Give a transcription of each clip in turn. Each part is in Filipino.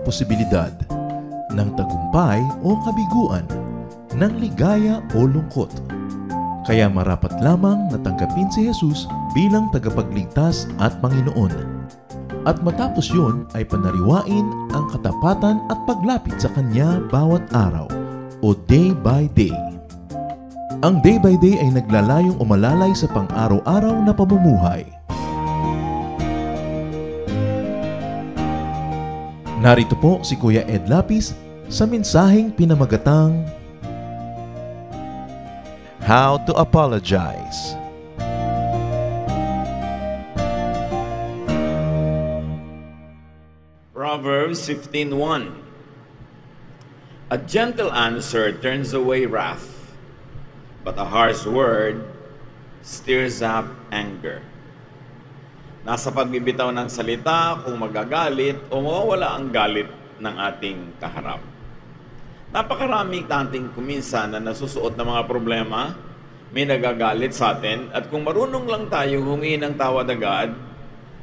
posibilidad ng tagumpay o kabiguan, ng ligaya o lungkot. Kaya marapat lamang na tanggapin si Jesus bilang tagapagligtas at Panginoon. At matapos yun ay panariwain ang katapatan at paglapit sa Kanya bawat araw o day by day. Ang day by day ay naglalayong umalalay sa pang-araw-araw na pamumuhay. Narito po si Kuya Ed Lapis sa mensaheng pinamagatang How to Apologize. Proverbs 15:1. A gentle answer turns away wrath, but a harsh word stirs up anger. Nasa pagbibitaw ng salita kung magagalit o mawawala ang galit ng ating kaharap. Napakarami nating kuminsan na nasusuot ng mga problema, may nagagalit sa atin, at kung marunong lang tayo humingi ng tawad agad,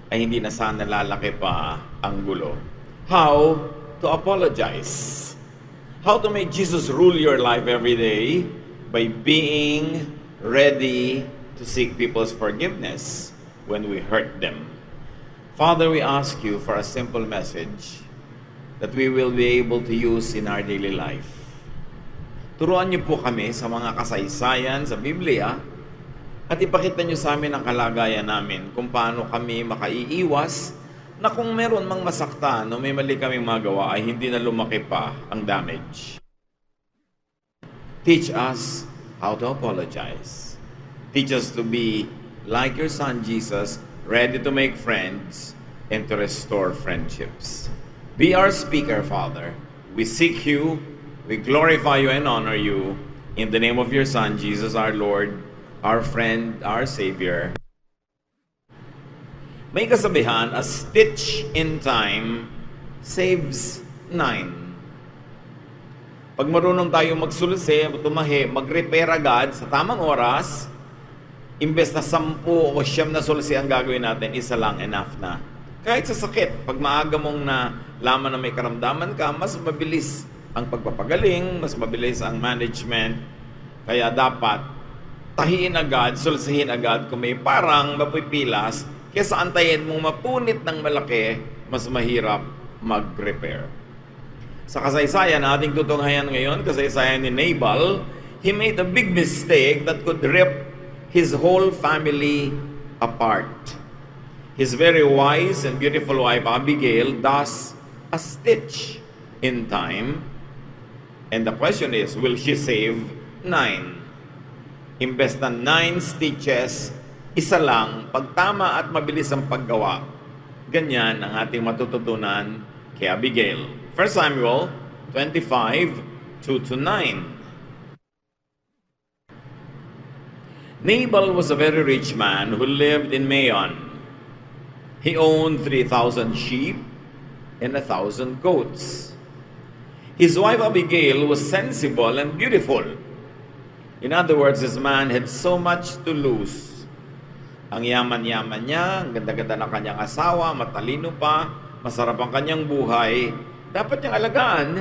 ay hindi na sana lalaki pa ang gulo. How to apologize? How to make Jesus rule your life every day? By being ready to seek people's forgiveness when we hurt them. Father, we ask you for a simple message that we will be able to use in our daily life. Turuan niyo po kami sa mga kasaysayan sa Biblia at ipakita niyo sa amin ang kalagayan namin kung paano kami makaiiwas na kung meron mang masaktan o may mali kaming magawa ay hindi na lumaki pa ang damage. Teach us how to apologize. Teach us to be like your Son Jesus, ready to make friends and to restore friendships. Be our speaker, Father. We seek you, we glorify you and honor you. In the name of your Son, Jesus our Lord, our friend, our Savior. May kasabihan, a stitch in time saves 9. Pag marunong tayo magsulse, tumahi, mag-repair agad sa tamang oras, imbes na 10 o 9 na sulsi ang gagawin natin, isa lang enough na. Kahit sa sakit, pag maaga mong nalaman na may karamdaman ka, mas mabilis ang pagpapagaling, mas mabilis ang management. Kaya dapat tahiin agad, sulsihin agad kung may parang mapipilas, kaysa antayin mong mapunit ng malaki, mas mahirap mag-repair. Sa kasaysayan na ating tutunghayan ngayon, kasaysayan ni Nabal, he made a big mistake that could rip his whole family apart. His very wise and beautiful wife Abigail does a stitch in time. And the question is, will she save 9? Imbes na 9 stitches, isa lang, pagtama at mabilis ang paggawa. Ganyan ang ating matututunan kay Abigail. 1 Samuel 25, 2-9. Nabal was a very rich man who lived in Maon. He owned 3,000 sheep and 1,000 goats. His wife Abigail was sensible and beautiful. In other words, this man had so much to lose. Ang yaman-yaman niya, ang ganda-ganda ng kanyang asawa, matalino pa, masarap ang kanyang buhay. Dapat niyang alagaan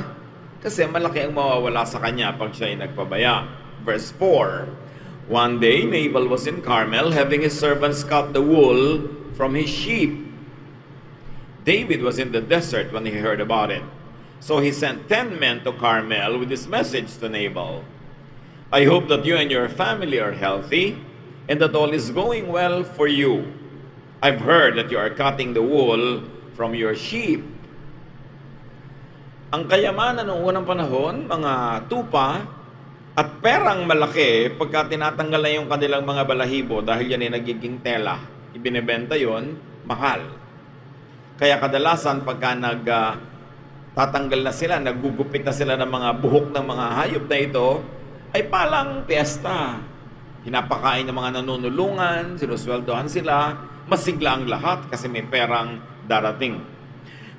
kasi malaki ang mawawala sa kanya pag siya ay nagpabaya. Verse 4. One day, Nabal was in Carmel, having his servants cut the wool from his sheep. David was in the desert when he heard about it. So he sent 10 men to Carmel with this message to Nabal. I hope that you and your family are healthy, and that all is going well for you. I've heard that you are cutting the wool from your sheep. Ang kayamanan noong unang panahon, mga tupa, at perang malaki pagka tinatanggal na yung kanilang mga balahibo dahil yan ay nagiging tela. Ibinebenta yon, mahal. Kaya kadalasan pagka tatanggal na sila, naggugupit na sila ng mga buhok ng mga hayop na ito, ay palang piyesta. Pinapakain ng mga nanunulungan, sinusweldohan sila, masigla ang lahat kasi may perang darating.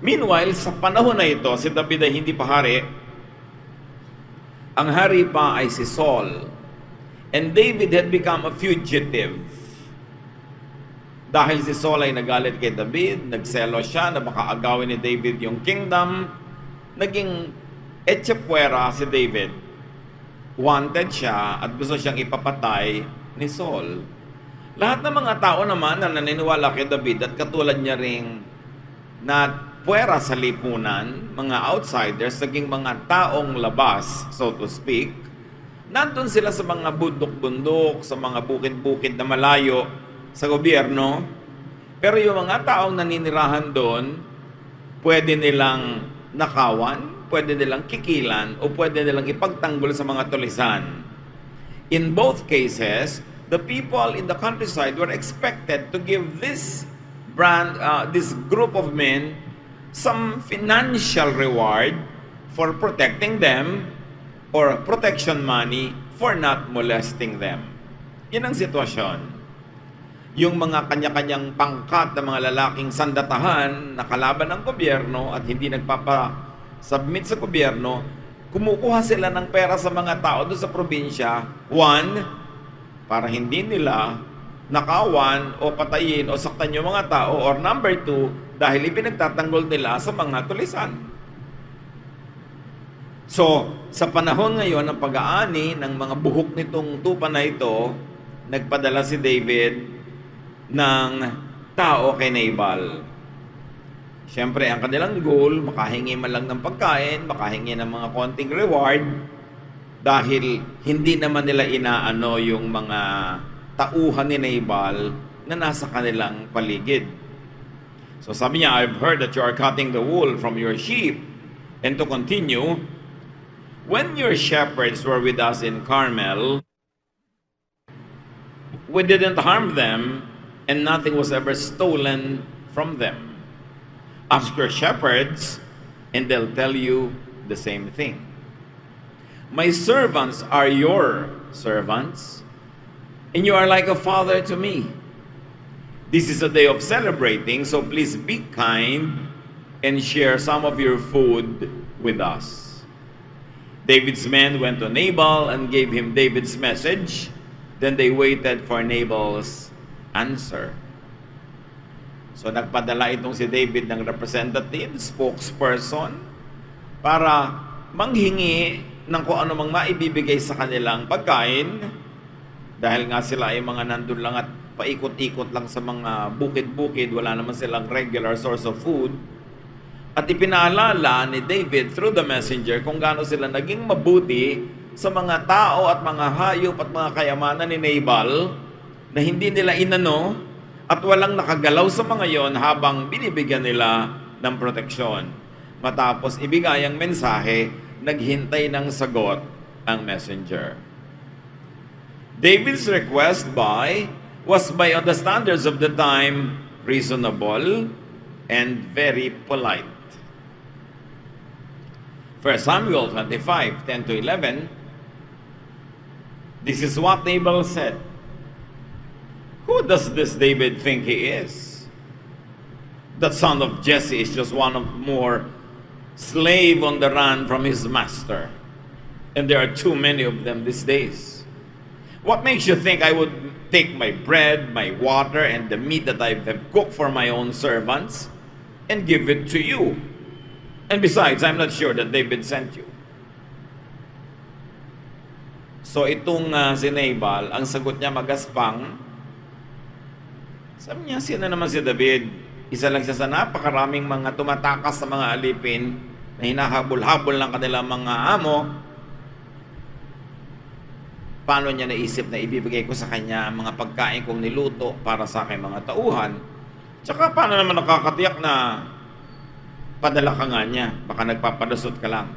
Meanwhile, sa panahon na ito, si David ay hindi pa hari. Ang hari pa ay si Saul. And David had become a fugitive. Dahil si Saul ay nagalit kay David, nagselo siya na baka agawin ni David yung kingdom, naging etchepuera si David. Wanted siya at gusto siyang ipapatay ni Saul. Lahat ng mga tao naman na naniniwala kay David at katulad niya ring na puwera sa lipunan, mga outsiders, naging mga taong labas, so to speak, nandun sila sa mga bundok-bundok, sa mga bukid-bukid na malayo sa gobyerno. Pero yung mga taong naninirahan doon, pwede nilang nakawan, pwede nilang kikilan, o pwede nilang ipagtanggol sa mga tulisan. In both cases, the people in the countryside were expected to give this group of men some financial reward for protecting them or protection money for not molesting them. Yan ang sitwasyon. Yung mga kanya-kanyang pangkat ng mga lalaking sandatahan na kalaban ng gobyerno at hindi nagpapa-submit sa gobyerno, kumukuha sila ng pera sa mga tao doon sa probinsya. One, para hindi nila nakawan o patayin o saktan yung mga tao. Or number two, dahil ipinagtatanggol nila sa mga tulisan. So, sa panahon ngayon ng pag-aani ng mga buhok nitong tupa na ito, nagpadala si David ng tao kay Nabal. Siyempre, ang kanilang goal, makahingi man lang ng pagkain, makahingi ng mga konting reward, dahil hindi naman nila inaano yung mga tauhan ni Nabal na nasa kanilang paligid. So sabi niya, I've heard that you are cutting the wool from your sheep. And to continue, when your shepherds were with us in Carmel, we didn't harm them, and nothing was ever stolen from them. Ask your shepherds, and they'll tell you the same thing. My servants are your servants, and you are like a father to me. This is a day of celebrating, so please be kind and share some of your food with us. David's men went to Nabal and gave him David's message. Then they waited for Nabal's answer. So nagpadala itong si David ng representative, spokesperson, para manghingi ng kung ano mang maibibigay sa kanilang pagkain, dahil nga sila ay mga nandun lang at paikot-ikot lang sa mga bukid-bukid, wala naman silang regular source of food. At ipinaalala ni David through the messenger kung gaano sila naging mabuti sa mga tao at mga hayop at mga kayamanan ni Nabal na hindi nila inano at walang nakagalaw sa mga yon habang binibigyan nila ng proteksyon. Matapos ibigay ang mensahe, naghintay ng sagot ang messenger. David's request was by the standards of the time reasonable and very polite. 1 Samuel 25, 10-11, this is what Nabal said. Who does this David think he is? That son of Jesse is just one of more slave on the run from his master. And there are too many of them these days. What makes you think I would take my bread, my water, and the meat that I have cooked for my own servants and give it to you? And besides, I'm not sure that David sent you. So itong si Nabal, ang sagot niya magaspang. Sabi niya, sino naman si David? Isa lang siya sa napakaraming mga tumatakas sa mga alipin na hinahabol-habol ng kanilang mga amo. Paano niya naisip na ibibigay ko sa kanya mga pagkain kong niluto para sa aking mga tauhan? Tsaka paano naman nakakatiyak na padala ka nga niya? Baka nagpapadasot ka lang.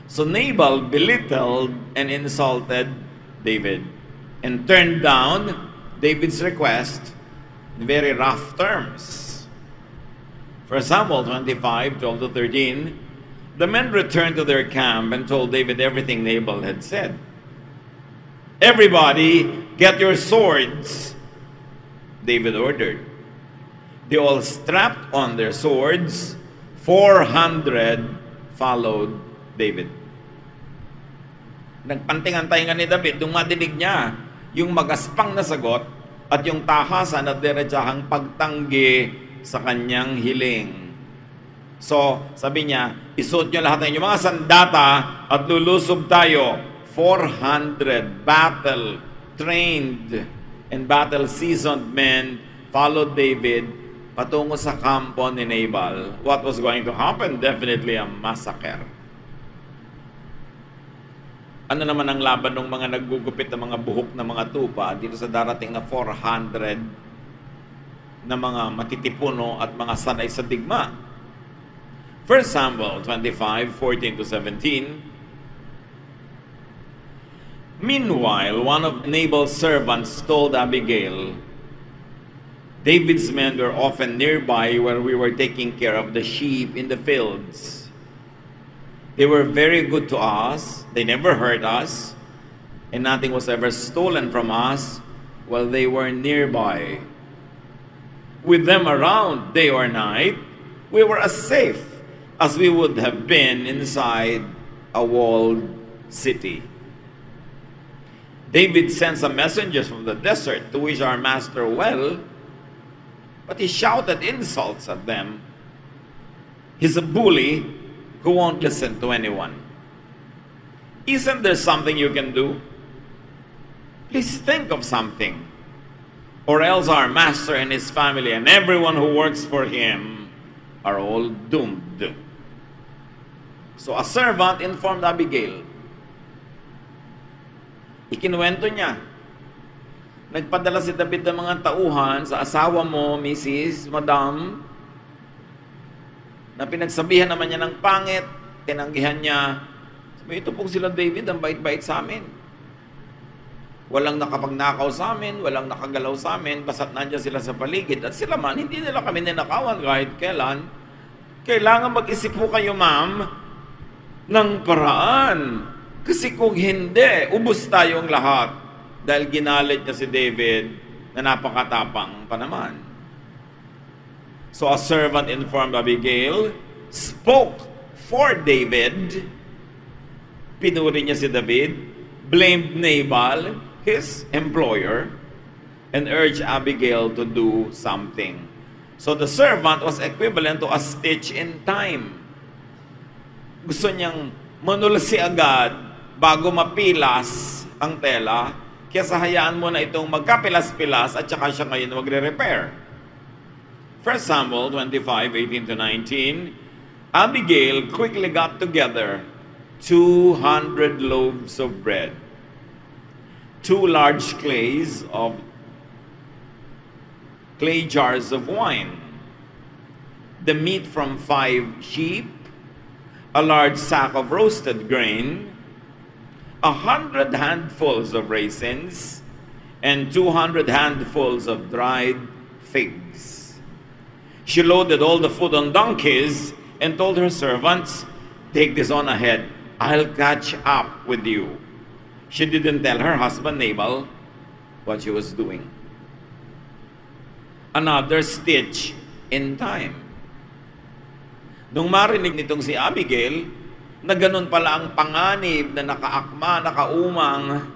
So Nabal belittled and insulted David and turned down David's request in very rough terms. 1 Samuel 25, 12-13, the men returned to their camp and told David everything Nabal had said. Everybody, get your swords, David ordered. They all strapped on their swords. 400 followed David. Nagpanting-antay nga ni David nung madinig niya yung magaspang na sagot at yung tahasan at diretsahang pagtanggi sa kanyang hiling. So, sabi niya, isuot niyo lahat ng inyong mga sandata at lulusob tayo. 400 battle-trained and battle-seasoned men followed David patungo sa kampo ni Nabal. What was going to happen? Definitely a massacre. Ano naman ang laban ng mga naggugupit ng mga buhok na mga tupa dito sa darating na 400 na mga matitipuno at mga sanay sa digma? 1 Samuel 25:14-17. Meanwhile, one of Nabal's servants told Abigail, David's men were often nearby where we were taking care of the sheep in the fields. They were very good to us. They never hurt us, and nothing was ever stolen from us while they were nearby. With them around day or night, we were as safe as we would have been inside a walled city. David sent some messengers from the desert to wish our master well, but he shouted insults at them. He's a bully who won't listen to anyone. Isn't there something you can do? Please think of something, or else our master and his family and everyone who works for him are all doomed. So a servant informed Abigail. Ikinuwento niya. Nagpadala si David ng mga tauhan sa asawa mo, Mrs. Madam, na pinagsabihan naman niya ng pangit, tinanggihan niya. Sabi, ito pong sila David, ang bait-bait sa amin. Walang nakapagnakaw sa amin, walang nakagalaw sa amin, basta't nandiyan sila sa paligid. At sila man, hindi nila kami ninakawan kahit kailan. Kailangan mag-isip po kayo, ma'am, ng paraan. Kasi kung hindi, ubos tayong lahat. Dahil ginalit niya si David na napakatapang pa naman. So a servant informed Abigail, spoke for David, pinuri niya si David, blamed Nabal, his employer, and urged Abigail to do something. So the servant was equivalent to a stitch in time. Gusto niyang manulsi agad bago mapilas ang tela, kaya hayaan mo na itong magkapilas-pilas at saka siya ngayon magre-repair. 1 Samuel 25:18-19, Abigail quickly got together 200 loaves of bread, 2 large clay jars of wine, the meat from 5 sheep, a large sack of roasted grain, 100 handfuls of raisins, and 200 handfuls of dried figs. She loaded all the food on donkeys and told her servants, take this on ahead. I'll catch up with you. She didn't tell her husband Nabal what she was doing. Another stitch in time. Nung marinig nitong si Abigail, na ganun pala ang panganib na nakaakma, nakaumang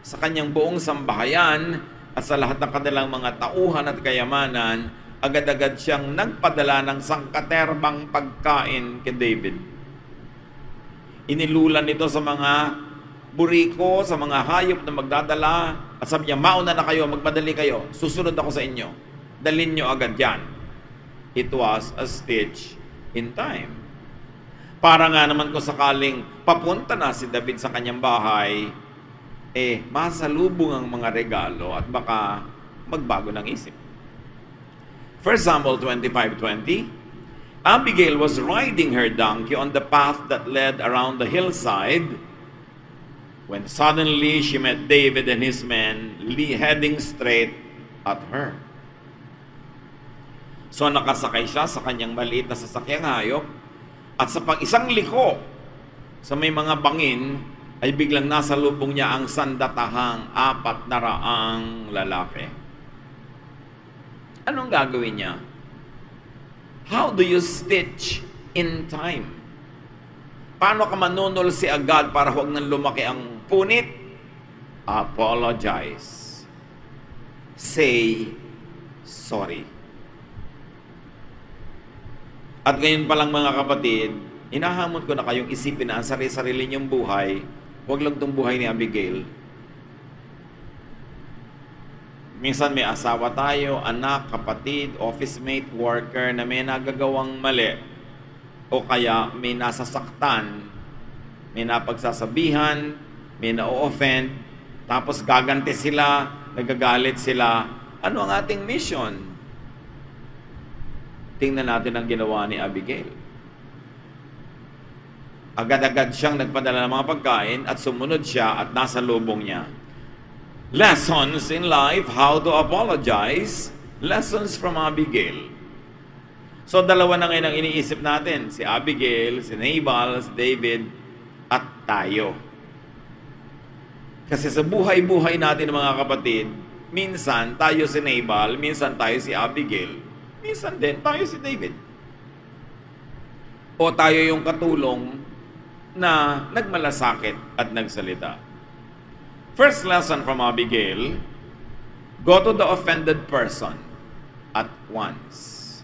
sa kanyang buong sambahayan at sa lahat ng kanilang mga tauhan at kayamanan, agad-agad siyang nagpadala ng sangkaterbang pagkain kay David. Inilulan nito sa mga buriko, sa mga hayop na magdadala, at sabi niya, mauna na kayo, magmadali kayo, susunod ako sa inyo. Dalhin nyo agad yan. It was a stitch in time. Para nga naman kung sakaling papunta na si David sa kanyang bahay, masalubong ang mga regalo at baka magbago ng isip. 1 Samuel 25:20, Abigail was riding her donkey on the path that led around the hillside when suddenly she met David and his men heading straight at her. So nakasakay siya sa kanyang maliit na sasakyang hayop, at sa pang-isang liko sa may mga bangin ay biglang nasa lubong niya ang sandatahang 400 lalaki. Anong gagawin niya? How do you stitch in time? Paano ka manunol si agad para huwag nang lumaki ang punit? Apologize. Say sorry. At ngayon pa lang mga kapatid, hinahamon ko na kayong isipin na ang sarili-sarili niyong buhay, huwag lang itong buhay ni Abigail. Minsan may asawa tayo, anak, kapatid, office mate, worker na may nagagawang mali o kaya may nasasaktan, may napagsasabihan, may na-offend, tapos gaganti sila, nagagalit sila. Ano ang ating mission? Tingnan natin ang ginawa ni Abigail. Agad-agad siyang nagpadala ng mga pagkain at sumunod siya at nasa lubong niya. Lessons in life, how to apologize, lessons from Abigail. So dalawa na ngayon ang iniisip natin, si Abigail, si Nabal, si David, at tayo. Kasi sa buhay-buhay natin mga kapatid, minsan tayo si Nabal, minsan tayo si Abigail, minsan din tayo si David. O tayo yung katulong na nagmalasakit at nagsalita. First lesson from Abigail, go to the offended person at once.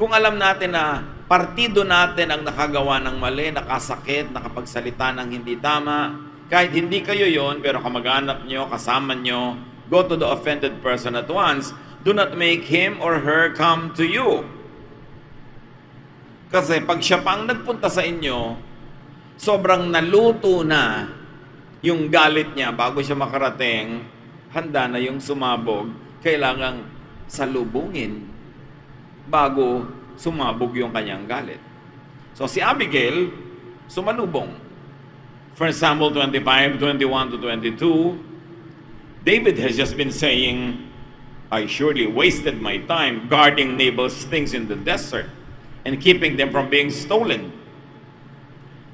Kung alam natin na partido natin ang nakagawa ng mali, nakasakit, nakapagsalita ng hindi tama, kahit hindi kayo yon, pero kamag-anak nyo, kasama nyo, go to the offended person at once. Do not make him or her come to you. Kasi pag siya pang nagpunta sa inyo, sobrang naluto na yung galit niya bago siya makarating, handa na yung sumabog, kailangang salubungin bago sumabog yung kanyang galit. So si Abigail, sumalubong. 1 Samuel 25, 21 to 22, David has just been saying, I surely wasted my time guarding Nabal's things in the desert and keeping them from being stolen.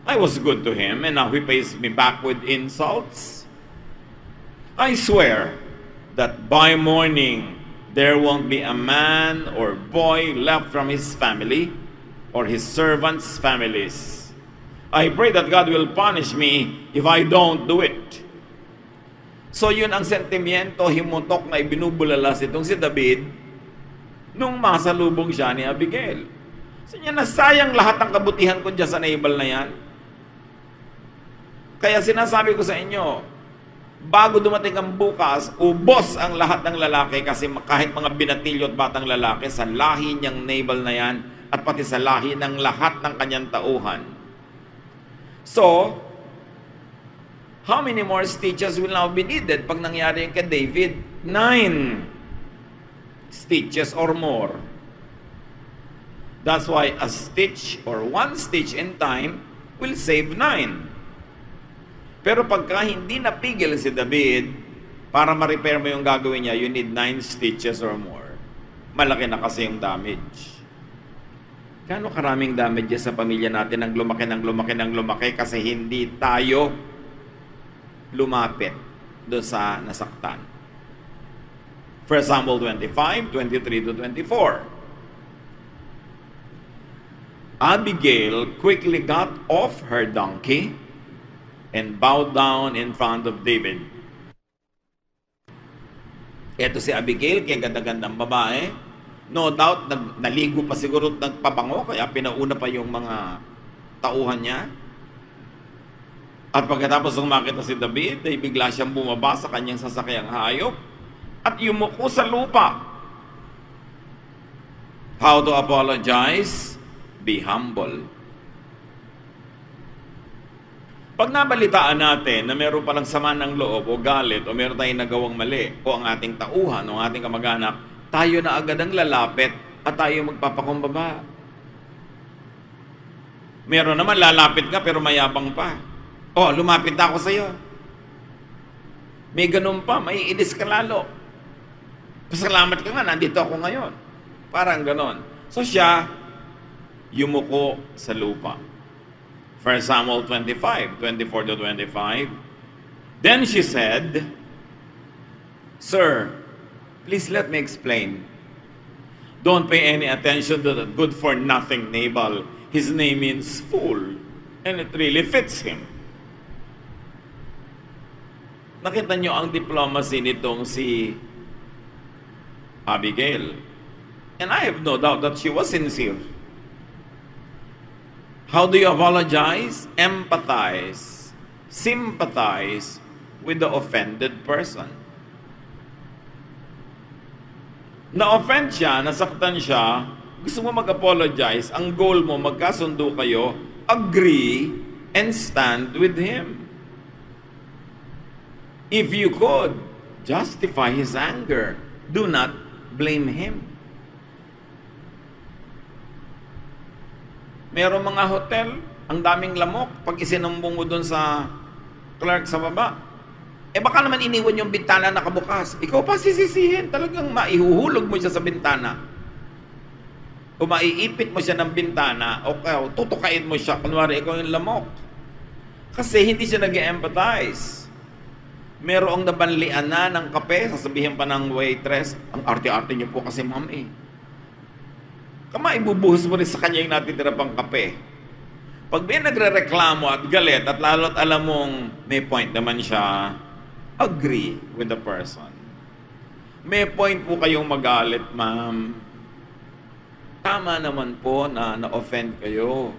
I was good to him, and now he pays me back with insults. I swear that by morning there won't be a man or boy left from his family or his servants' families. I pray that God will punish me if I don't do it. So yun ang sentimiento, himutok na ibinubulalas itong si David nung masalubong siya ni Abigail. So niya, nasayang lahat ng kabutihan ko dyan sa Nabal na yan. Kaya sinasabi ko sa inyo, bago dumating ang bukas, ubos ang lahat ng lalaki kasi kahit mga binatilyo at batang lalaki, sa lahi niyang Nabal na yan at pati sa lahi ng lahat ng kanyang tauhan. So, how many more stitches will now be needed pag nangyari yung kay David? 9 stitches or more. That's why a stitch or one stitch in time will save 9. Pero pagka hindi napigil si David, para ma-repair mo yung gagawin niya, you need 9 stitches or more. Malaki na kasi yung damage. Gaano karaming damage sa pamilya natin ang lumaki kasi hindi tayo lumapit doon sa nasaktan. 1 Samuel 25, 23 to 24. Abigail quickly got off her donkey and bowed down in front of David. Ito si Abigail, kaya ganda-gandang babae. No doubt, naligo pa siguro, nagpabango, kaya pinauna pa yung mga tauhan niya. At pagkatapos ng makita si David, ay bigla siyang bumaba sa kanyang sasakyang hayop at yumuko sa lupa. How to apologize? Be humble. Pag nabalitaan natin na meron palang sama ng loob o galit o meron tayong nagawang mali o ang ating tauhan o ang ating kamag-anak, tayo na agad ang lalapit at tayo magpapakumbaba. Meron naman lalapit ka pero mayabang pa. Oh, lumapit ako sa iyo. May ganun pa, may inis ka lalo. Pasalamat ka nga, nandito ako ngayon. Parang ganon. So siya, yumuko sa lupa. 1 Samuel 25, 24 to 25. Then she said, Sir, please let me explain. Don't pay any attention to that good-for-nothing Nabal. His name means fool, and it really fits him. Nakita nyo ang diplomacy nitong si Abigail. And I have no doubt that she was sincere. How do you apologize? Empathize, sympathize with the offended person. Na-offend siya, nasaktan siya, gusto mo mag-apologize, ang goal mo, magkasundo kayo, agree, and stand with him. If you could, justify his anger. Do not blame him. Merong mga hotel, ang daming lamok, pag isinumbong mo dun sa clerk sa baba, baka naman iniwan yung bintana nakabukas. Ikaw pa sisisihin, talagang maihuhulog mo siya sa bintana. O maiipit mo siya ng bintana, o tutukain mo siya, kunwari ikaw yung lamok. Kasi hindi siya nag-empathize. Merong nabanlian na ng kape, sasabihin pa ng waitress, ang arte-arte niyo po kasi ma'am eh. Kama ibubuhos mo rin sa kanya yung natitira pang kape. Pag may nagre-reklamo at galit at lalo't alam mong may point naman siya, agree with the person. May point po kayong magalit, ma'am. Tama naman po na na-offend kayo.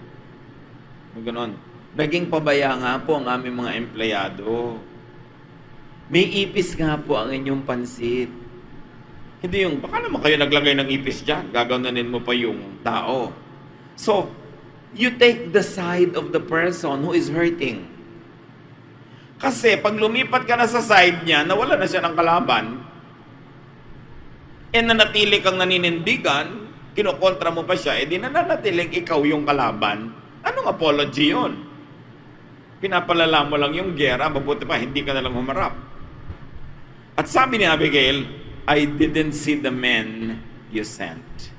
Ganon. Naging pabaya nga po ang aming mga empleyado. May ipis nga po ang inyong pansit. Hindi yung, baka naman kayo naglagay ng ipis dyan, gagawin mo pa yung tao. So, you take the side of the person who is hurting. Kasi pag lumipat ka na sa side niya, nawala na siya ng kalaban, nanatili kang naninindigan, kinukontra mo pa siya, di nananatiling ikaw yung kalaban. Anong apology yun? Pinapalala mo lang yung gera, mabuti pa, hindi ka na lang humarap. At sabi ni Abigail, I didn't see the men you sent.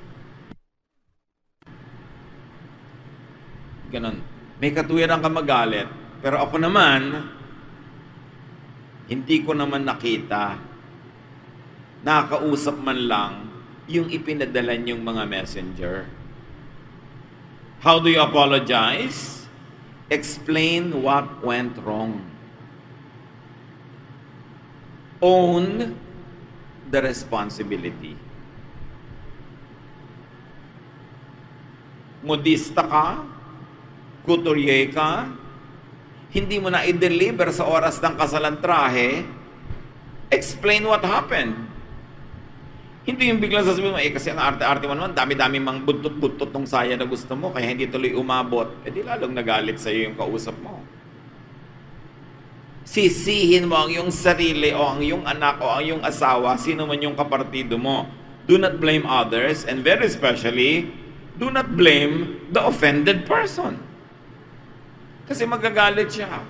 Ganon. May katuwiran ka magalit, pero ako naman, hindi ko naman nakita, nakakausap man lang, yung ipinadala niyong mga messenger. How do you apologize? Explain what went wrong. Own the responsibility. Modista ka, couturier ka, hindi mo na i-deliver sa oras ng kasalantrahe, explain what happened. Hindi yung biglang sasabihin mo, kasi ang arte-arte mo naman, dami-dami mang buntot-buntot ng saya na gusto mo, kaya hindi tuloy umabot, di lalong nagalit sa'yo yung kausap mo. Sisihin mo ang iyong sarili o ang iyong anak o ang iyong asawa, sino man yung kapartido mo. Do not blame others, and very especially, do not blame the offended person. Kasi magagalit siya.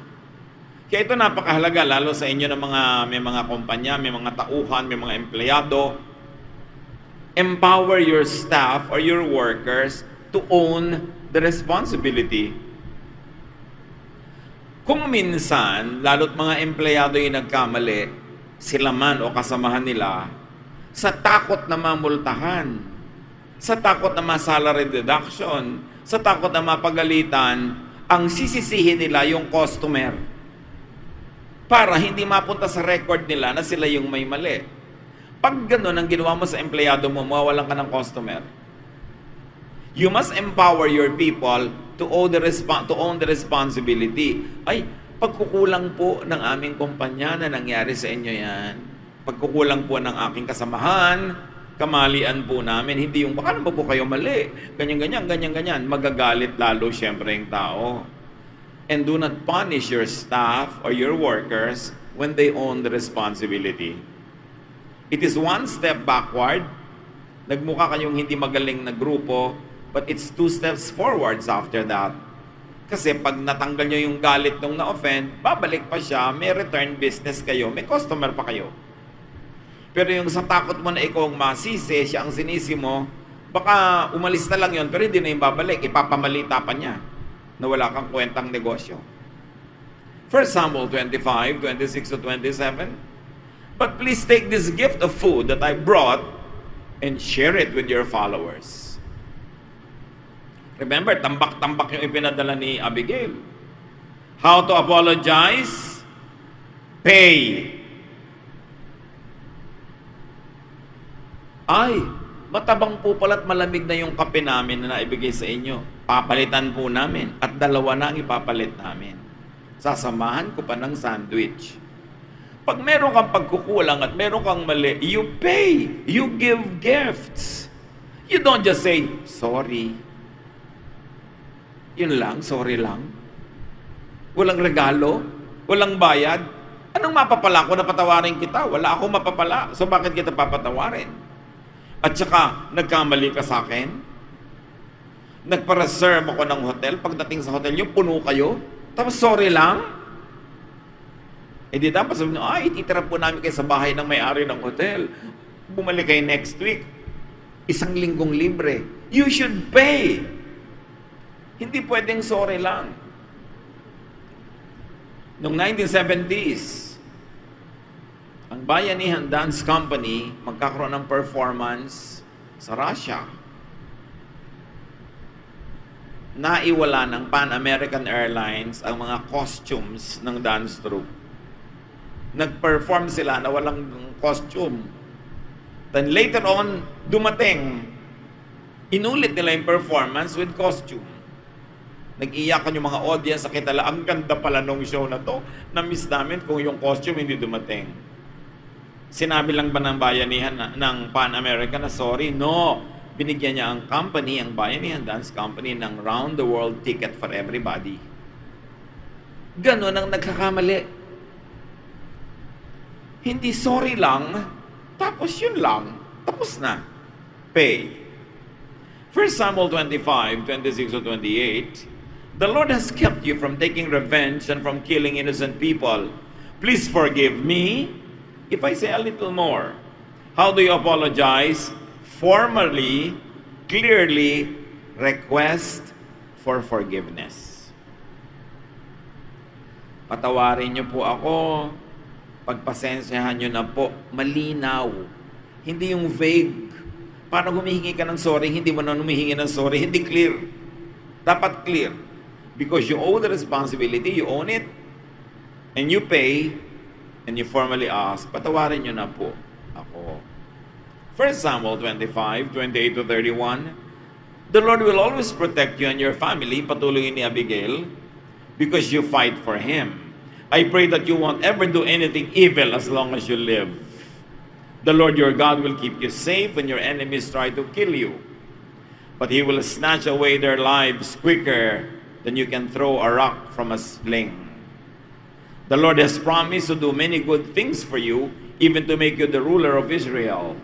Kaya ito napakahalaga, lalo sa inyo na may mga kumpanya, may mga tauhan, may mga empleyado. Empower your staff or your workers to own the responsibility. Kung minsan, lalo't mga empleyado yung nagkamali, sila man o kasamahan nila, sa takot na mamultahan, sa takot na ma-salary deduction, sa takot na mapagalitan, ang sisisihin nila yung customer. Para hindi mapunta sa record nila na sila yung may mali. Pag gano'n ang ginawa mo sa empleyado mo, mawawalan ka ng customer. You must empower your people to own the responsibility. Ay, pagkukulang po ng aming kumpanya na nangyari sa inyo yan. Pagkukulang po ng aking kasamahan, kamalian po namin. Hindi yung, baka naman po kayo mali. Ganyan. Magagalit lalo siyempre yung tao. And do not punish your staff or your workers when they own the responsibility. It is one step backward. Nagmukha kayong hindi magaling na grupo, but it's 2 steps forwards after that. Kasi pag natanggal nyo yung galit nung na-offend, babalik pa siya, may return business kayo, may customer pa kayo. Pero yung sa takot mo na ikaw ang masisi, siya ang sinisi mo, baka umalis na lang yun, pero hindi na yung babalik, ipapamalita pa niya na wala kang kwentang negosyo. 1 Samuel 25, 26-27, But please take this gift of food that I brought and share it with your followers. Remember, tambak-tambak yung ipinadala ni Abigail. How to apologize? Pay. Ay, matabang po pala at malamig na yung kape namin na naibigay sa inyo. Papalitan po namin at 2 na ang ipapalit namin. Sasamahan ko pa ng sandwich. Pag meron kang pagkukulang at meron kang mali, you pay. You give gifts. You don't just say, sorry. Yun lang, sorry lang. Walang regalo, walang bayad. Anong mapapala ko na patawarin kita? Wala akong mapapala. So bakit kita papatawarin? At saka, nagkamali ka sa akin? Nagpa-reserve ako ng hotel. Pagdating sa hotel nyo, puno kayo. Tapos sorry lang? Eh di dapat sabihin nyo, ititira po namin kayo sa bahay ng may-ari ng hotel. Bumalik kayo next week. 1 linggong libre. You should pay. Hindi pwedeng sorry lang. Noong 1970s, ang Bayanihan Dance Company magkakaroon ng performance sa Russia. Naiwala ng Pan American Airlines ang mga costumes ng dance troupe. Nag-perform sila na walang costume. Then later on, dumating, inulit nila yung performance with costume. Nag-iyakan yung mga audience, nakita ang ganda pala nung show na to. Na-miss namin kung yung costume hindi dumating. Sinabi lang ba ng Bayanihan ng Pan American na sorry? No. Binigyan niya ang company, ang Bayanihan Dance Company, ng round the world ticket for everybody. Ganon ang nagkakamali. Hindi sorry lang, tapos yun lang. Tapos na. Pay. 1 Samuel 25, 26 to 28, the Lord has kept you from taking revenge and from killing innocent people. Please forgive me if I say a little more. How do you apologize? Formally, clearly, request for forgiveness. Patawarin niyo po ako. Pagpasensyahan nyo na po, malinaw. Hindi yung vague. Parang humihingi ka ng sorry, hindi mo na humihingi ng sorry, hindi clear. Dapat clear. Because you owe the responsibility, you own it, and you pay, and you formally ask, patawarin nyo na po ako. 1 Samuel 25, 28 to 31, the Lord will always protect you and your family, patuloy ni Abigail, because you fight for Him. I pray that you won't ever do anything evil as long as you live. The Lord your God will keep you safe when your enemies try to kill you. But He will snatch away their lives quicker than you can throw a rock from a sling. The Lord has promised to do many good things for you, even to make you the ruler of Israel.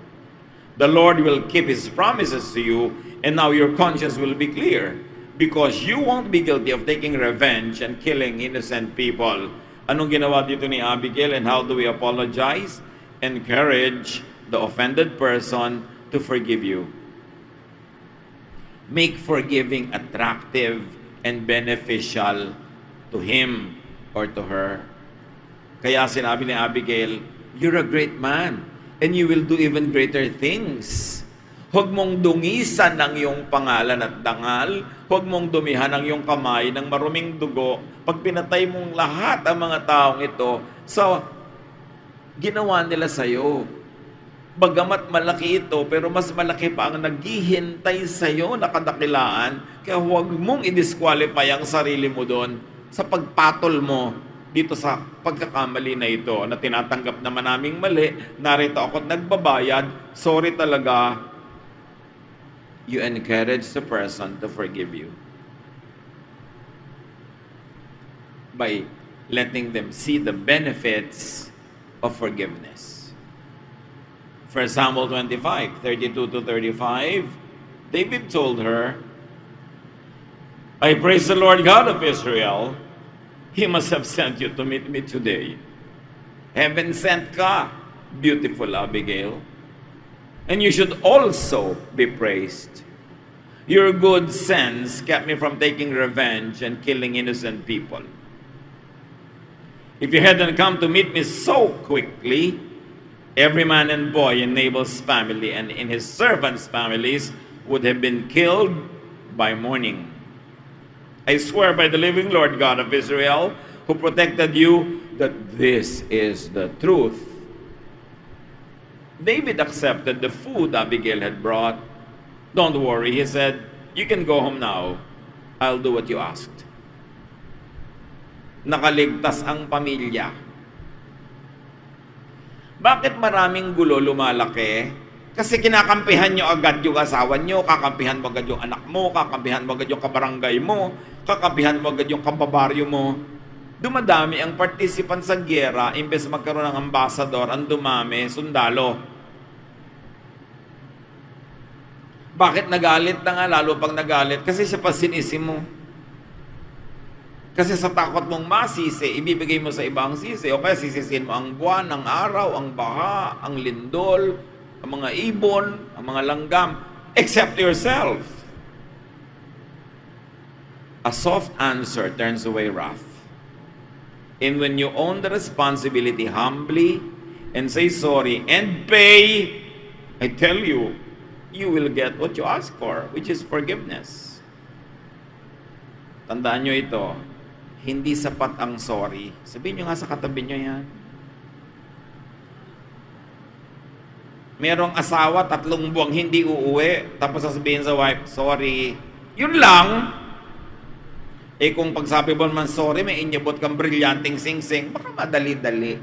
The Lord will keep His promises to you, and now your conscience will be clear, because you won't be guilty of taking revenge and killing innocent people. Anong ginawa dito ni Abigail, and how do we apologize? Encourage the offended person to forgive you. Make forgiving attractive and beneficial to him or to her. Kaya sinabi ni Abigail, you're a great man, and you will do even greater things. Huwag mong dungisan ang iyong pangalan at dangal. Huwag mong dumihan ang iyong kamay ng maruming dugo. Pag pinatay mong lahat ang mga taong ito, so, ginawa nila sa'yo. Bagamat malaki ito, pero mas malaki pa ang naghihintay sa'yo na kadakilaan. Kaya huwag mong i-disqualify ang sarili mo doon sa pagpatol mo dito sa pagkakamali na ito na tinatanggap naman naming mali. Narito ako at nagbabayad. Sorry talaga. You encourage the person to forgive you by letting them see the benefits of forgiveness. 1 Samuel 25, 32 to 35, David told her, I praise the Lord God of Israel. He must have sent you to meet me today. Heaven sent ka, beautiful Abigail. And you should also be praised. Your good sense kept me from taking revenge and killing innocent people. If you hadn't come to meet me so quickly, every man and boy in Nabal's family and in his servants' families would have been killed by morning. I swear by the living Lord God of Israel, who protected you, that this is the truth. David accepted the food Abigail had brought. Don't worry, he said, you can go home now. I'll do what you asked. Nakaligtas ang pamilya. Bakit maraming gulo lumalaki? Kasi kinakampihan nyo agad yung asawa nyo, kakampihan mo agad yung anak mo, kakampihan mo agad yung kabarangay mo, kakampihan mo agad yung kababaryo mo. Dumadami ang participant sa gyera, imbes magkaroon ng ambassador, ang dumami, sundalo. Bakit nagalit na nga? Lalo pang nagalit, kasi siya pa sinisi mo. Kasi sa takot mong masisi, ibibigay mo sa iba ang sisi. O kaya sisisin mo ang buwan, ang araw, ang baha, ang lindol, ang mga ibon, ang mga langgam, except yourself. A soft answer turns away wrath. And when you own the responsibility humbly and say sorry and pay, I tell you, you will get what you ask for, which is forgiveness. Tandaan nyo ito, hindi sapat ang sorry. Sabihin nyo nga sa katabi nyo yan. Merong asawa, 3 buwang hindi uuwi, tapos sasabihin sa wife, sorry. Yun lang. Eh kung pagsabi mo naman sorry, may inyabot kang brilyanting sing-sing, baka madali-dali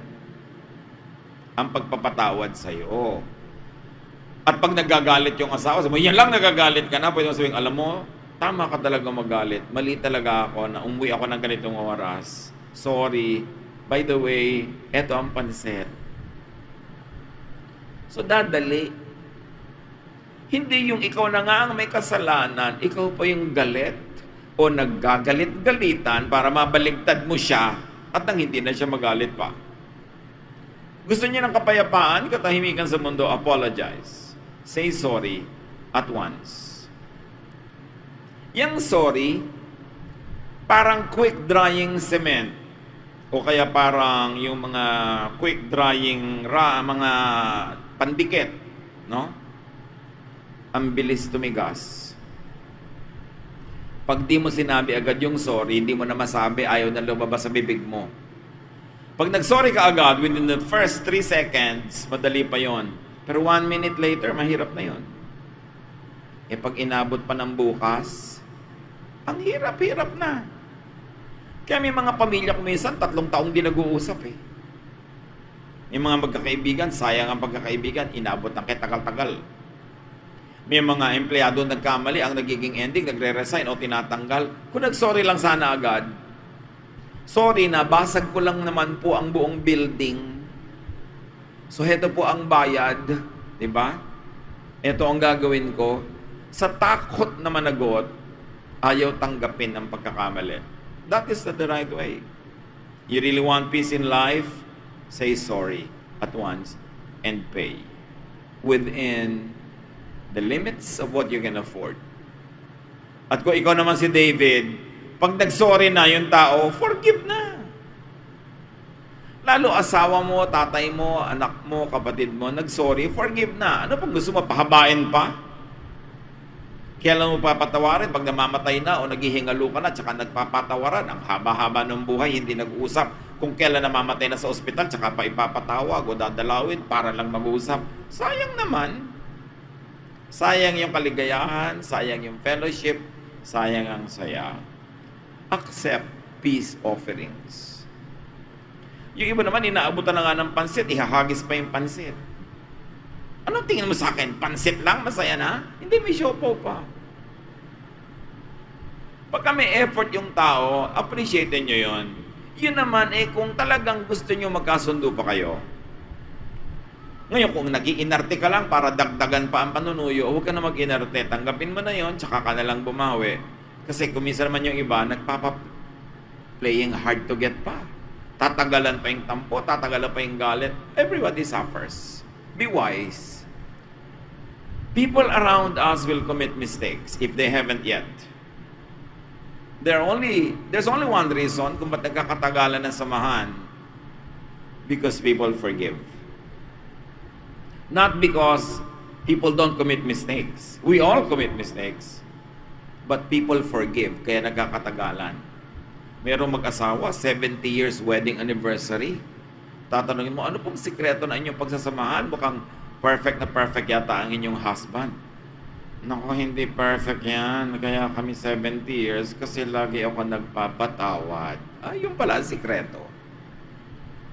ang pagpapatawad sa'yo. At pag nagagalit yung asawa, sabi mo, yan lang nagagalit ka na, pwede mo sabihin, alam mo, tama ka talaga magalit. Mali talaga ako na umuwi ako ng ganitong oras. Sorry. By the way, eto ang pansit. So, dadali. Hindi yung ikaw na nga ang may kasalanan, ikaw pa yung galit o naggagalit-galitan para mabaligtad mo siya at nang hindi na siya magalit pa. Gusto niya ng kapayapaan, katahimikan sa mundo, apologize. Say sorry at once. Yang sorry, parang quick-drying cement o kaya parang yung mga quick-drying mga pandikit, no? Ang bilis tumigas. Pag di mo sinabi agad yung sorry, hindi mo na masabi, ayaw na lumabas sa bibig mo. Pag nag-sorry ka agad, within the first 3 seconds, madali pa yon. Pero 1 minute later, mahirap na yon. Eh pag inabot pa ng bukas, ang hirap-hirap na. Kaya may mga pamilya kung minsan, 3 taong di nag-uusap eh. May mga magkakaibigan, sayang ang pagkakaibigan, inabot ng ketagal-tagal. May mga empleyado nagkamali, ang nagiging ending, nagre-resign o tinatanggal. Kung nag-sorry lang sana agad, sorry na, basag ko lang naman po ang buong building. So, heto po ang bayad. Diba? Ito ang gagawin ko. Sa takot na managot, ayaw tanggapin ang pagkakamali. That is not the right way. You really want peace in life? Say sorry at once and pay within the limits of what you can afford. At kung ikaw naman si David, pag nag-sorry na yung tao, forgive na. Lalo asawa mo, tatay mo, anak mo, kapatid mo, nag-sorry, forgive na. Ano pag gusto mo, pahabain pa? Kailan mo papatawarin? Pag namamatay na o naghihingalo ka na, tsaka nagpapatawaran. Ang haba-haba ng buhay, hindi nag-uusap. Kung kailan namamatay na sa ospital, tsaka pa ipapatawag o dadalawin para lang mag-uusap. Sayang naman. Sayang yung kaligayahan, sayang yung fellowship, sayang ang saya. Accept peace offerings. Yung iba naman, inaabutan na nga ng pansit, ihahagis pa yung pansit. Anong tingin mo sa akin? Pansit lang? Masaya na? Hindi, may siopaw pa. Pagka may effort yung tao, appreciate nyo yun. Yun naman, kung talagang gusto nyo magkasundo pa kayo. Ngayon, kung nag-iinarte ka lang para dagdagan pa ang panunuyo, huwag ka na mag-inarte. Tanggapin mo na yun, tsaka ka na lang bumawi. Kasi kung minsan naman yung iba, nagpapa-playing hard to get pa. Tatagalan pa yung tampo, tatagalan pa yung galit. Everybody suffers. Be wise. People around us will commit mistakes if they haven't yet. There's only one reason kung ba't nagkakatagalan ng samahan. Because people forgive. Not because people don't commit mistakes. We all commit mistakes. But people forgive, kaya nagkakatagalan. Merong mag-asawa, 70 years wedding anniversary. Tatanungin mo, ano pong sikreto na inyong pagsasamahan? Mukhang perfect na perfect yata ang inyong husband. Naku, hindi perfect yan. Kaya kami 70 years kasi lagi ako nagpapatawad. Yun pala ang sikreto.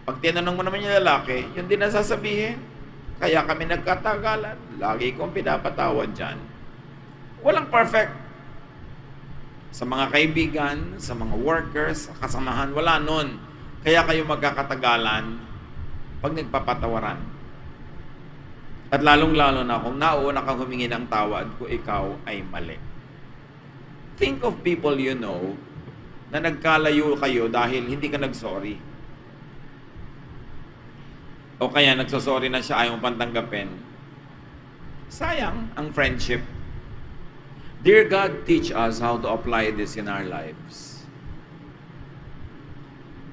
Pag tinanong mo naman yung lalaki, yun din ang sasabihin. Kaya kami nagkatagalan. Lagi kong pinapatawad dyan. Walang perfect. Sa mga kaibigan, sa mga workers, sa kasamahan, wala nun. Kaya kayo magkakatagalan pag nagpapatawaran. At lalong-lalo na kung nauuna kang humingi ng tawad kung ikaw ay mali. Think of people you know na nagkalayo kayo dahil hindi ka nag-sorry. O kaya nagsosorry na siya, ayaw mong pantanggapin. Sayang ang friendship. Dear God, teach us how to apply this in our lives.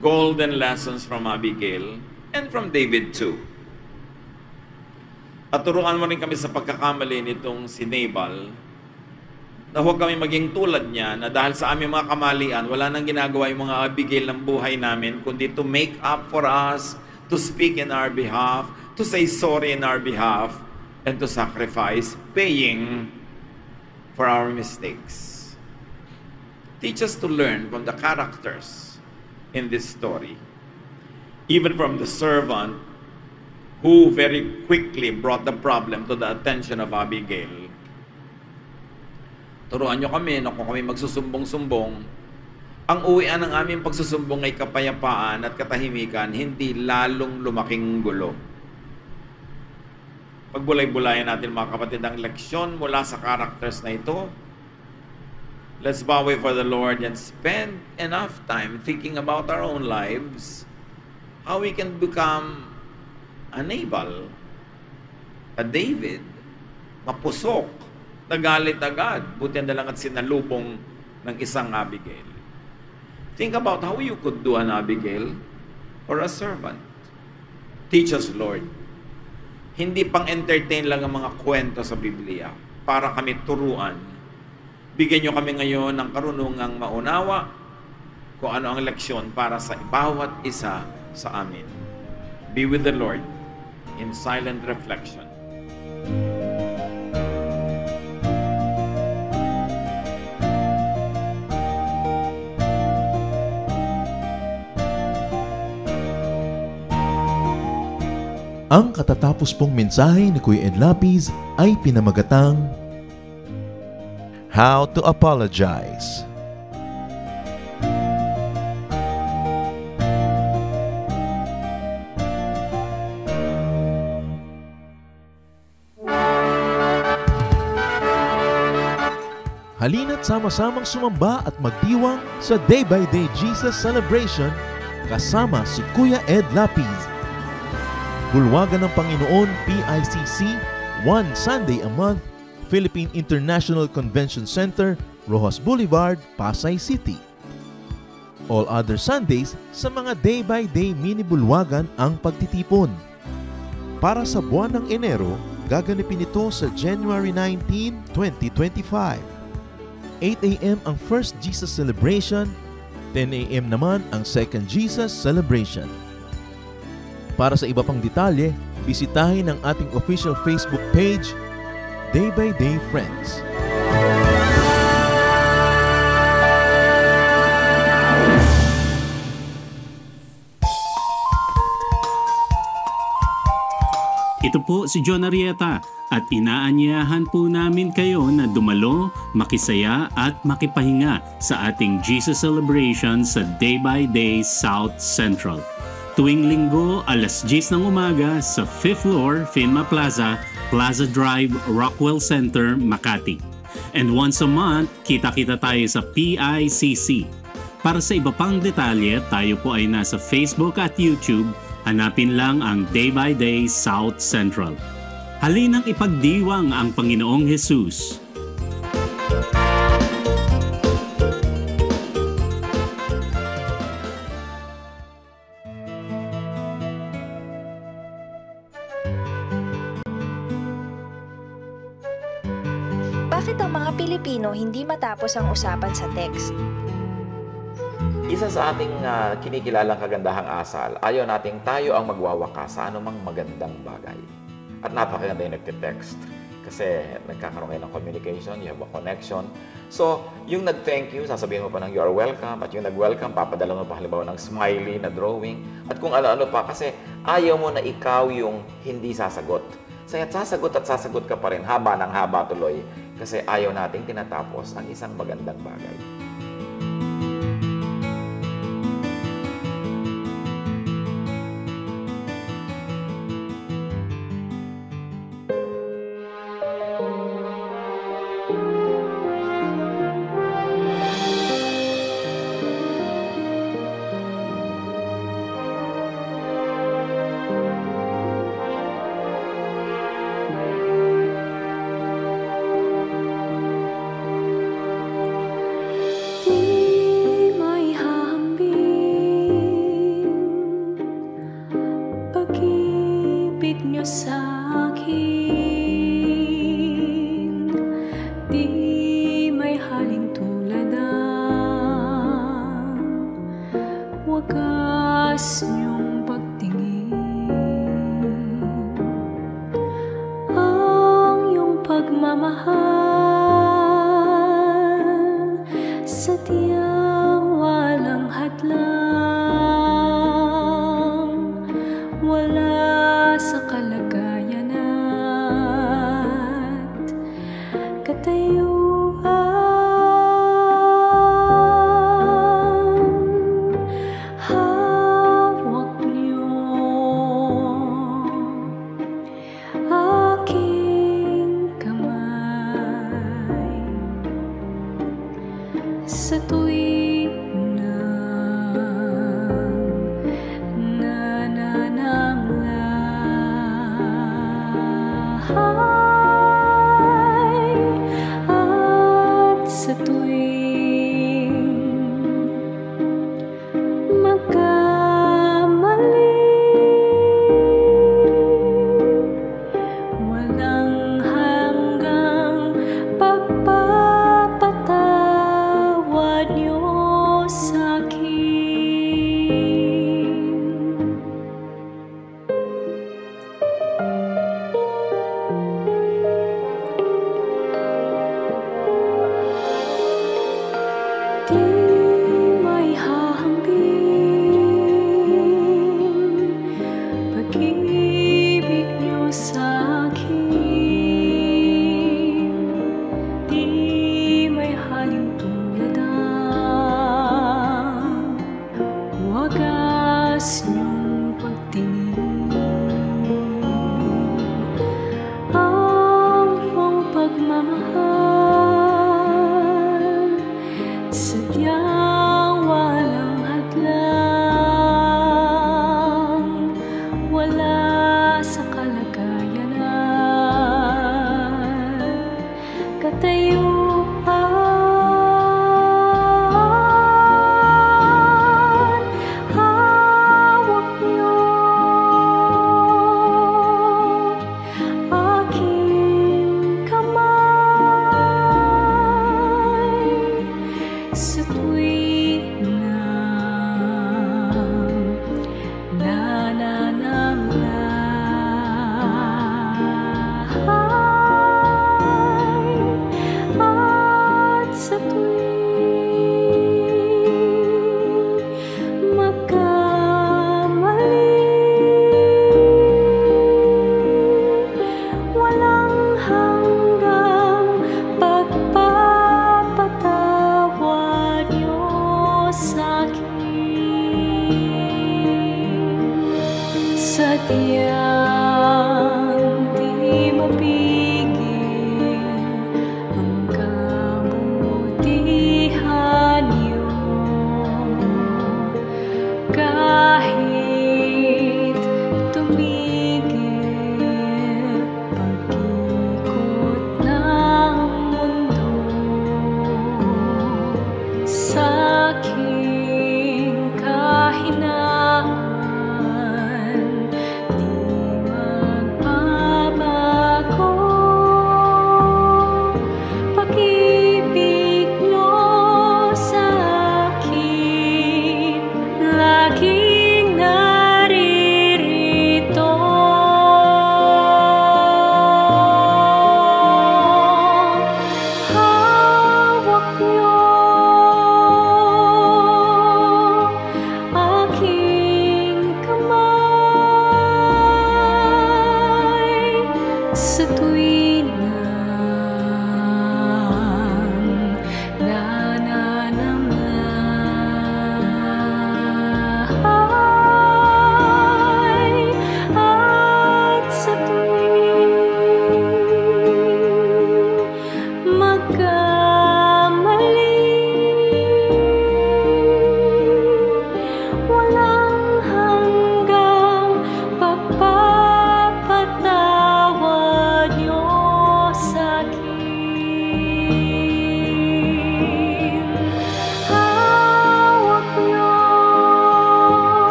Golden lessons from Abigail and from David too. At turuan mo rin kami sa pagkakamali nitong si Nabal na huwag kami maging tulad niya na dahil sa aming mga kamalian, wala nang ginagawa yung mga Abigail ng buhay namin kundi to make up for us, to speak in our behalf, to say sorry in our behalf, and to sacrifice, paying for our mistakes. Teach us to learn from the characters in this story. Even from the servant who very quickly brought the problem to the attention of Abigail. Turuan nyo kami na kung kami magsusumbong-sumbong, ang uwian ng aming pagsusumbong ay kapayapaan at katahimikan, hindi lalong lumaking gulo. Pagbulay-bulayan natin mga kapatid ang leksyon mula sa characters na ito. Let's bow before the Lord and spend enough time thinking about our own lives, how we can become a Nabal, a David, mapusok, nagalit agad, buti na lang at sinalubong ng isang Abigail. Think about how you could do an Abigail or a servant. Teach us, Lord. Hindi pang-entertain lang ang mga kwento sa Biblia para kami turuan. Bigyan nyo kami ngayon ng karunungang maunawa kung ano ang leksyon para sa bawat isa sa amin. Be with the Lord in silent reflection. Ang katatapos pong mensahe ni Kuya Ed Lapiz ay pinamagatang How to Apologize. Halina't sama-samang sumamba at magdiwang sa Day by Day Jesus Celebration kasama si Kuya Ed Lapiz. Bulwagan ng Panginoon PICC, one Sunday a month, Philippine International Convention Center, Rojas Boulevard, Pasay City. All other Sundays sa mga Day by Day mini bulwagan ang pagtitipon. Para sa buwan ng Enero, gaganapin ito sa January 19, 2025. 8 a.m. ang First Jesus Celebration, 10 a.m. naman ang Second Jesus Celebration. Para sa iba pang detalye, bisitahin ang ating official Facebook page, Day by Day Friends. Ito po si John Arrieta at inaanyayahan po namin kayo na dumalo, makisaya at makipahinga sa ating Jesus Celebration sa Day by Day South Central. Tuwing linggo, alas 10 ng umaga sa 5th floor, Finma Plaza, Plaza Drive, Rockwell Center, Makati. And once a month, kita-kita tayo sa PICC. Para sa iba pang detalye, tayo po ay nasa Facebook at YouTube. Hanapin lang ang Day by Day South Central. Halinang ipagdiwang ang Panginoong Jesus. Bakit ang mga Pilipino hindi matapos ang usapan sa text? Isa sa ating kinikilalang kagandahang asal, ayaw nating tayo ang magwawakas sa anumang magandang bagay. At napakaganda yung nagte-text. Kasi nagkakaroon kayo ng communication, you have a connection. So, yung nag-thank you, sasabihin mo pa ng you are welcome. At yung nag-welcome, papadala mo pa halimbawa ng smiley na drawing. At kung ano-ano pa, kasi ayaw mo na ikaw yung hindi sasagot. Kaya sasagot at sasagot ka pa rin, haba ng haba tuloy. Kasi ayaw nating tinatapos ang isang magandang bagay. Di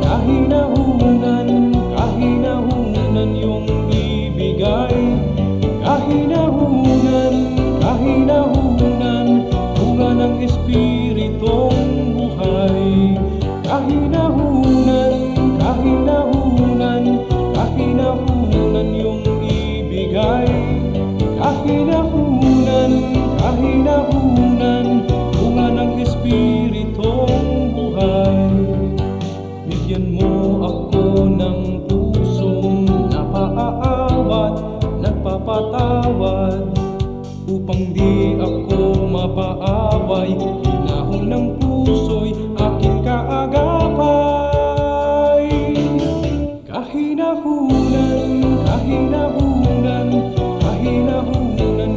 kahinahunan yung ibigay. Kahinahunan, bunga ng Espiritong buhay. Kahinahunan yung ibigay. Kahinahunan, bunga ng Espiritong buhay. Bigyan mo ako ng pusong napaawat, nagpapatawad, upang di ako mapaaway. Hinahon ng puso'y aking kaagapay. Kahinahunan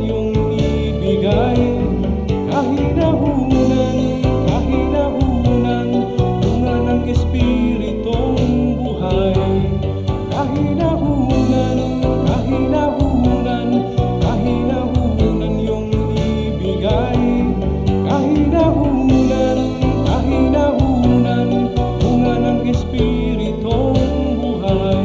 yung ibigay. Kahinahunan, bunga ng Espiritong buhay. Kahinahunan yung ibigay. Kahinahunan, bunga ng Espiritong buhay.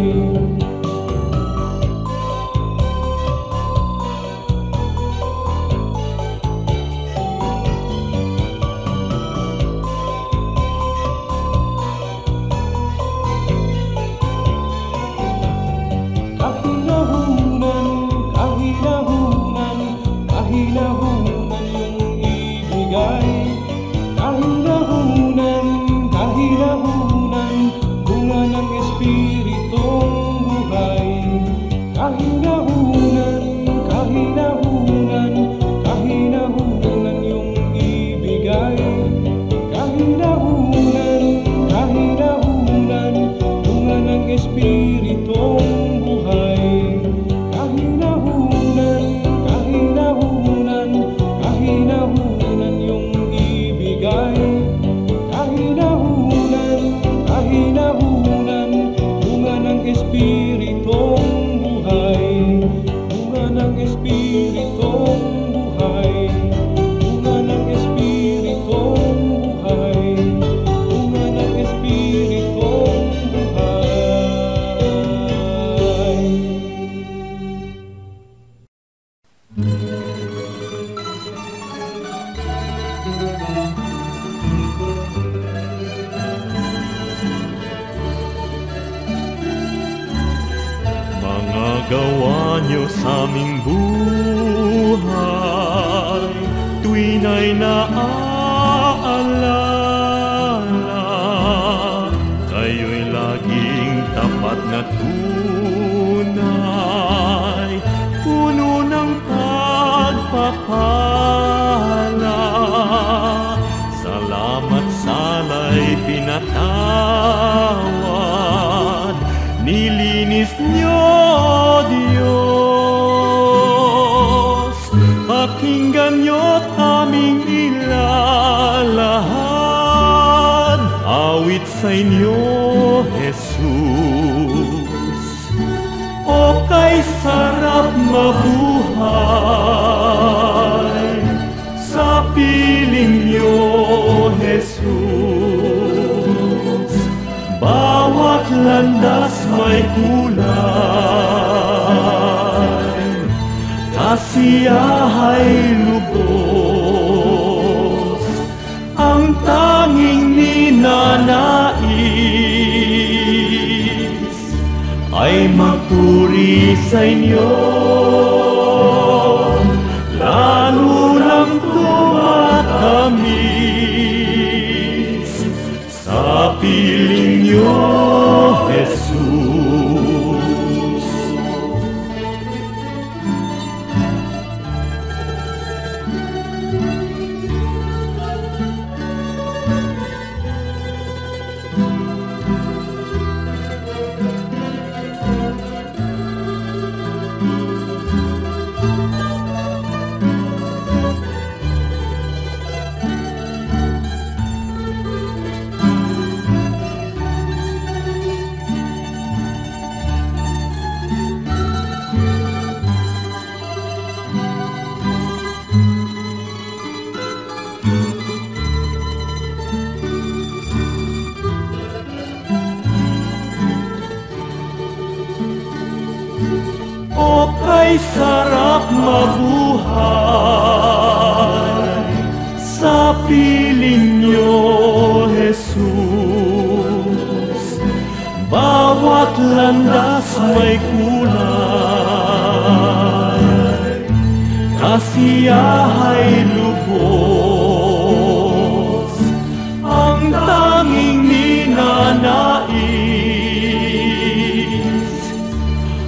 Kahinahunan yung ibigay. Kahinahunan, bunga ng Espiritong buhay. Kahinahunan yung ibigay. Kahinahunan, bunga ng Espiritong buhay. Kahinahunan yung ibigay. Kahinahunan, bunga ng Espiritong buhay. Bunga ng Espiritong buhay. Bunga ng Espiritong buhay. Bunga ng Espiritong buhay. Mga gawa niyo sa aming buhay, tuwin ay naaalala. Kayo'y laging tapat na tunay, puno ng pagpapala. Salamat sala'y pinatawad, nilinis niyo, Diyos. Pakinggan niyo't aming ilalahad, awit sa inyo, Jesus. O kay sarap mabuhay sa piling niyo, Jesus. Bawat landas may kulay, kasiyahay lubos, ang tanging ninanais ay magpuri sa inyo. Lalo lang tumatamis sa piling niyo, Jesus. mabuhay sa piling niyo, Jesus. Bawat landas may kulay, kasiyahay lubos, ang tanging ninanais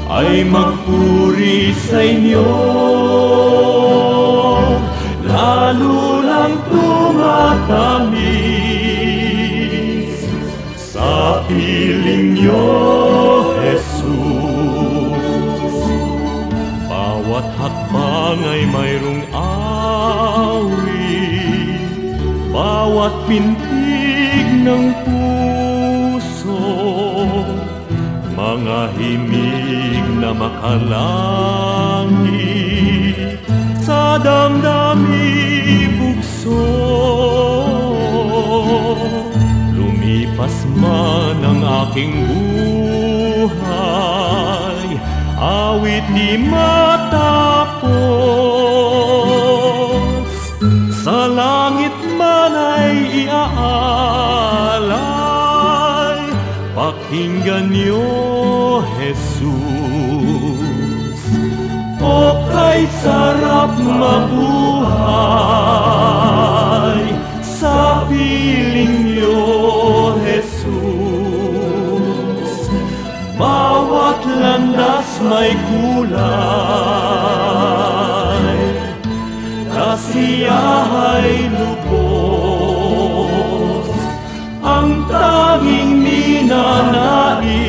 ay magpuri sa inyo, lalo lang tumatamis sa piling niyo, Jesus. Bawat hakbang ay mayroong awit, bawat pintig ng puso, mga himig na makalangit sa damdami bugso. Lumipas man ang aking buhay, awit di matapos, sa langit man ay iaalay. Pakinggan niyo, Jesus. O kay sarap mabuhay sa piling niyo, Jesus. Bawat landas may kulay, kasiyahay lubos, ang tanging ninanais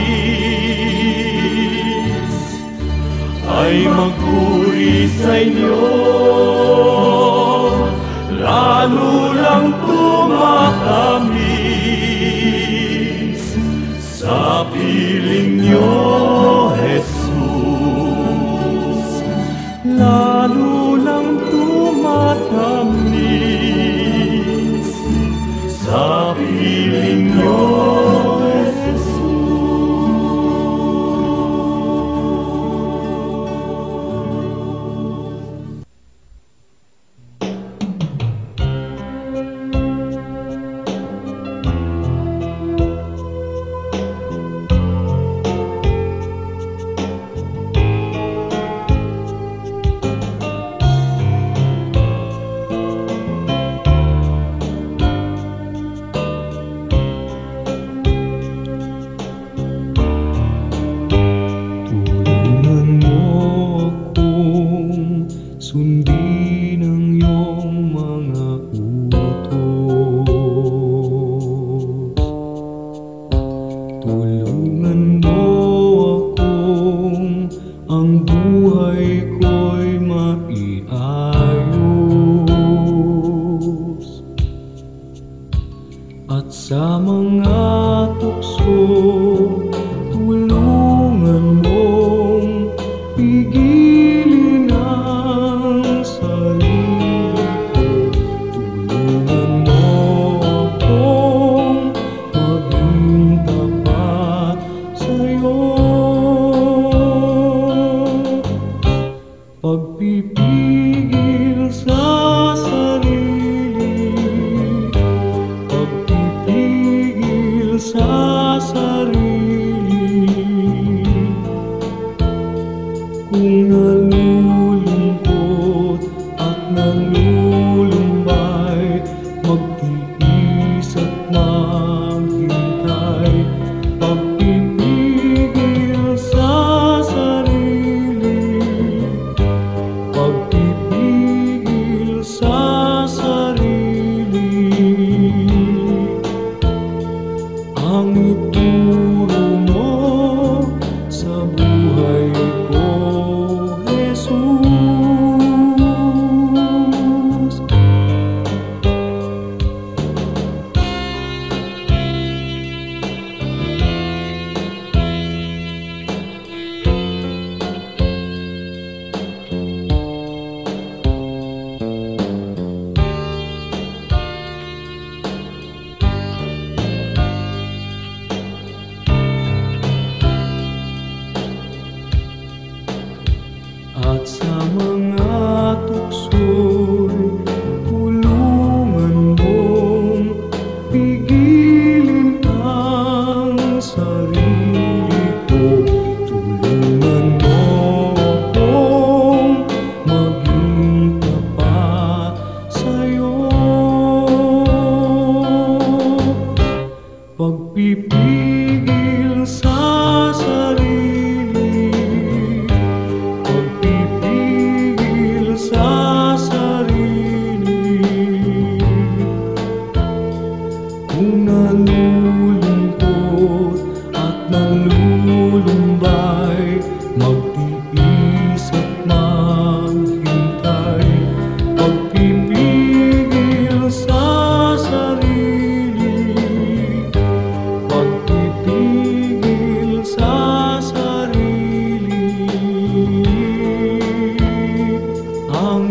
ay magpuri sa inyo, lalo lang tumatamis sa piling niyo, Jesus. Lalo lang tumatamis sa piling niyo, Jesus. Sundin ang iyong mga utos. Tulungan mo akong ang buhay ko'y maiayos, at sa mga tukso tulungan mong pigilin ang sarili ko. Tulungan mo akong maging tapat sa'yo. Pagpipigil sa sarili, pagpipigil sa sarili, kung nalulungkot at nalulumbay, magtiis at maghintay. Pagpipigil sa sarili, pagpipigil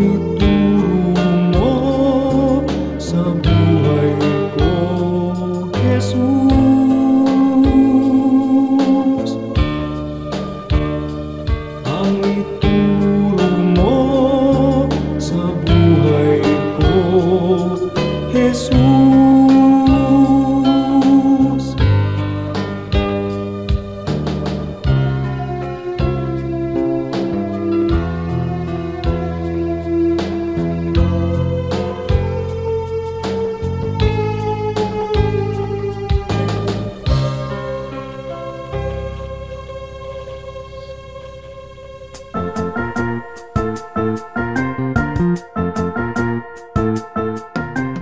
ituro mo sa buhay ko, Jesus. Ang ituro mo sa buhay ko, Jesus.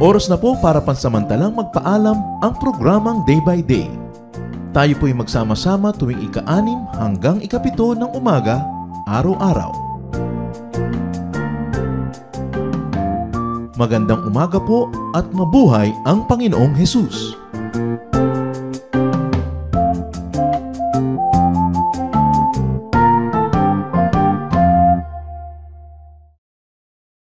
Oras na po para pansamantalang magpaalam ang programang Day by Day. Tayo po'y magsama-sama tuwing ika-6 hanggang ika-7 ng umaga, araw-araw. Magandang umaga po at mabuhay ang Panginoong Hesus!